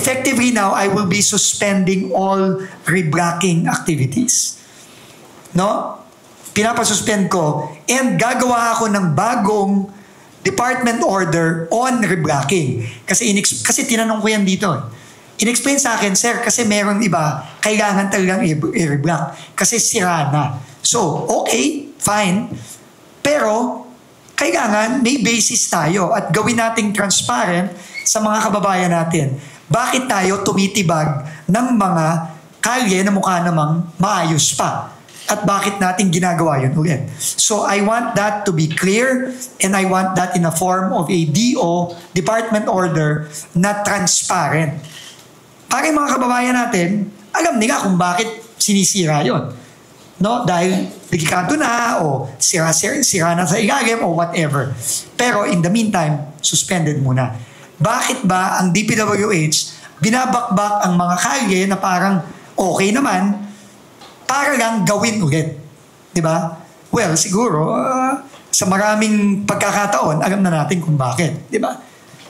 effectively now, I will be suspending all reblocking activities. No? Pinapasuspend ko and gagawa ako ng bagong department order on reblocking. Kasi tinanong ko yan dito. In-explain sa akin, sir, kasi meron iba, kailangan talagang i-reblock. Kasi sira na. So, okay, fine. Pero, kailangan may basis tayo at gawin nating transparent sa mga kababayan natin. Bakit tayo tumitibag ng mga kalye na mukha namang maayos pa? At bakit natin ginagawa yun ulit? So I want that to be clear and I want that in a form of a DO, department order, na transparent. Para yung mga kababayan natin, alam nila kung bakit sinisira yun. No? Dahil nagkikanto na o sira na sa ilalim o whatever. Pero in the meantime, suspended muna. Bakit ba ang DPWH binabakbak ang mga kalye na parang okay naman para lang gawin ulit? Diba? Well, siguro, sa maraming pagkakataon, alam na natin kung bakit. Diba?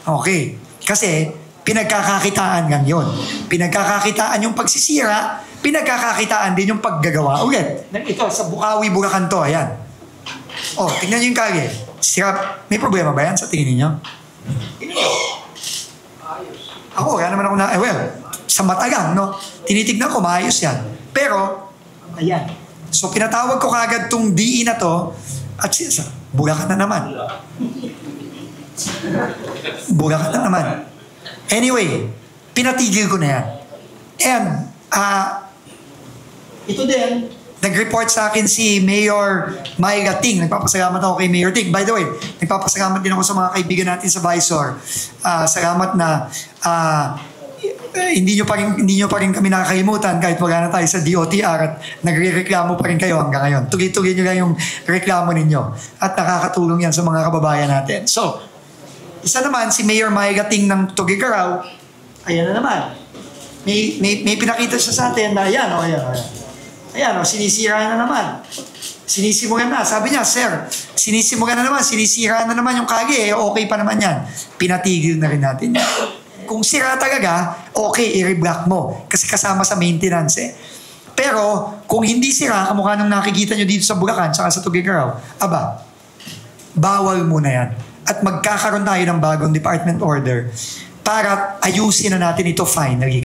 Okay. Kasi, pinagkakakitaan lang yun. Pinagkakakitaan yung pagsisira, pinagkakakitaan din yung paggagawa ulit. Ito, sa Bukawi, Bulacan to, ayan. Oh, tingnan nyo yung kalye. Sira, may problema ba yan sa tingin niyo? Tingnan nyo. Ako, kaya naman ako na, well, sa mata lang, no? Tinitignan ko, maayos yan. Pero, ayan. So, pinatawag ko kagad tong DE na to, at Bulacan na naman. Bulacan na naman. Anyway, pinatigil ko na yan. And, ito din, nag-report sa akin si Mayor Myra Ting. Nagpapasalamat ako kay Mayor Ting. By the way, nagpapasalamat din ako sa mga kaibigan natin sa Visor. Salamat na hindi nyo pa rin kami nakakalimutan kahit wala na tayo sa DOTR at nagre-reklamo pa rin kayo hanggang ngayon. Tuloy-tuloy nyo lang yung reklamo ninyo at nakakatulong yan sa mga kababayan natin. So, isa naman si Mayor Myra Ting ng Tugigaraw, ayan na naman. May pinakita siya sa atin na ayan. Ayan, sinisira na naman. Sinisimulan na. Sabi niya, sir, sinisimulan na naman, sinisira na naman yung kalye, okay pa naman yan. Pinatigil na rin natin yan. Kung sira talaga, okay, i-reblock mo. Kasi kasama sa maintenance eh. Pero, kung hindi sira, kamukha nang nakikita nyo dito sa Bulacan, saka sa Tugigaraw, bawal muna yan. At magkakaroon tayo ng bagong department order para ayusin na natin ito finally.